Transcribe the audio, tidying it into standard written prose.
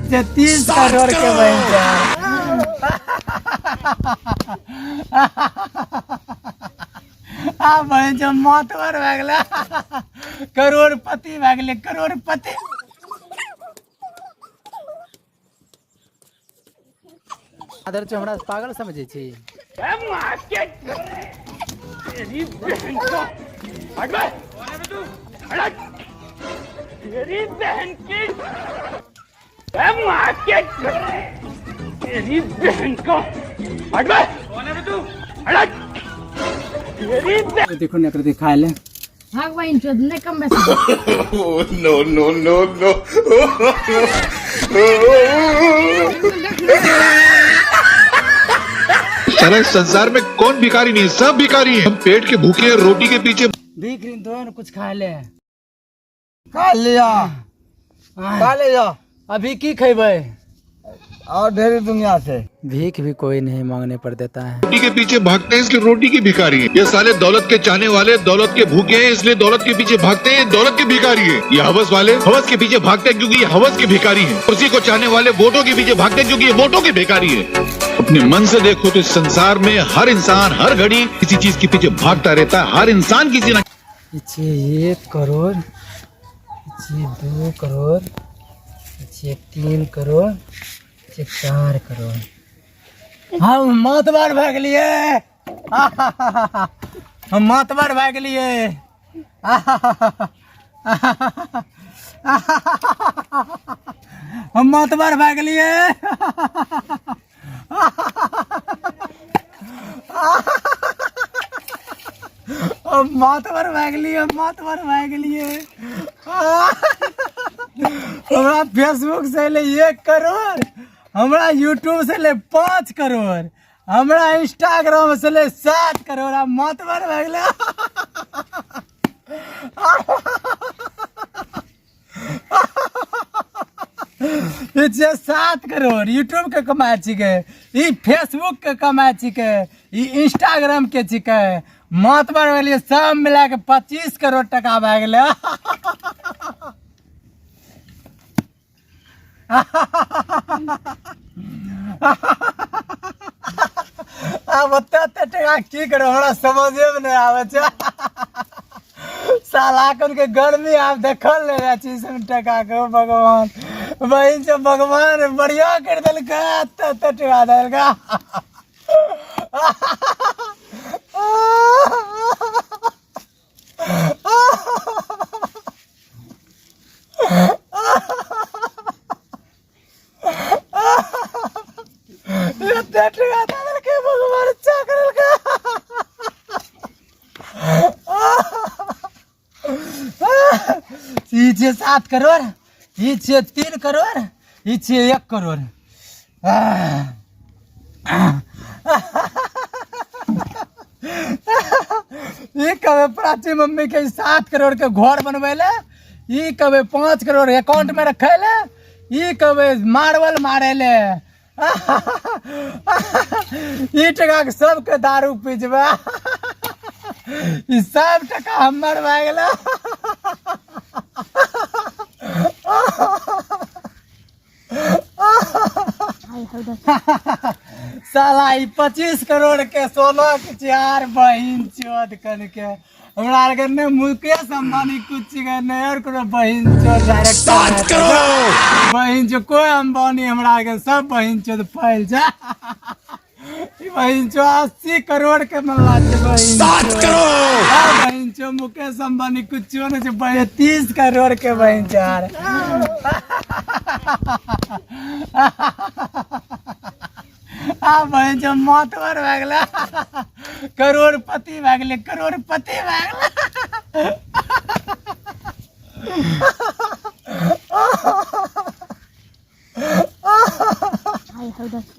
30 करोड़ के बहन बहन जो मातवर भए गेलै करोड़पति भए गेलै करोड़पति। आदर छो हमरा पागल समझे छी। तेरी बहन की मार्केट तेरी बहन को हट बे। कौन है तू? हट तेरी बहन। देखो ने कर दिखाए ले भाग भाई इन चोद ने कम में नो नो नो नो सारे संसार में कौन भिखारी नहीं है, सब भिखारी हैं। हम पेट के भूखे हैं, रोटी के पीछे देख रही दो न कुछ खा ले खा लिया खा लिया। अभी की खेबै और ढेरी दुनिया से भीख भी कोई नहीं मांगने पर देता है। रोटी के पीछे भागते हैं, इसलिए रोटी की भिखारी है। ये साले दौलत के चाहने वाले दौलत के भूखे हैं, इसलिए दौलत के पीछे भागते हैं, दौलत के भिखारी है। ये हवस वाले हवस के पीछे भागते हैं क्योंकि ये हवस के भिखारी है। कुर्सी को चाहने वाले वोटों के पीछे भागते हैं क्योंकि ये वोटों के भिखारी है। अपने मन से देखो तो इस संसार में हर इंसान हर घड़ी किसी चीज के पीछे भागता रहता है। हर इंसान किसी न पीछे 1 करोड़, पीछे 2 करोड़, पीछे 3 करोड़, पीछे 4 करोड़। हम मातबर भए गेलिए, हम मातबर भए गेलिए। हम मातबर भए गेलिए। मातबर भए गेलिए, मातबर भए गेलिए। हमरा फेसबुक से ले 1 करोड़, हमरा यूट्यूब से ले 5 करोड़, हमरा इंस्टाग्राम से ले 7 करोड़। हम मातबर भए गेलै। ये 7 करोड़ यूट्यूब के कमाई छिके, ई फेसबुक के कमाई छिके, ई इंस्टाग्राम के छिके। मातबर भए गेलिए, सब मिला के 25 करोड़ टका भए गेलै। अब ओते टका की करो हमरा समझे में नहीं आवे छै। साला के गर्मी आप देखल ले रहा छी टका के। भगवान वही से भगवान बढ़िया कर देलका, टका देलका। भगवान अच्छा करलका। ई छै 7 करोड़, ई छै 3 करोड़, ई छै 1 करोड़। ई कहे प्राची मम्मी के 7 करोड़ के घर बनवे ले, ई कहे 5 करोड़ अकाउंट में रखे ले, ई कहे मार्बल मारे ले। ई टका के सबके दारू पीजबे। ई सब टका हमर भए गेलै। साला ई 25 करोड़ के सोना के चार बहिन चोद करके हमरा आर के ने मुकेश अंबानी कुछ के ने और कोनो बहिन चोद डायरेक्टर बहिन जो कोई अंबानी हमरा आर के सब बहिन चोद फैल जा। ई बहिन चो 80 करोड़ के मल्ला छै बहिन 7 करोड़ बहिन चो मुकेश अंबानी कुछ ने छै बहिन 30 करोड़ के बहिन चार। बहन जो मातवर भए गेलै, करोड़पति भए गेलै, करोड़पति भए गेलै।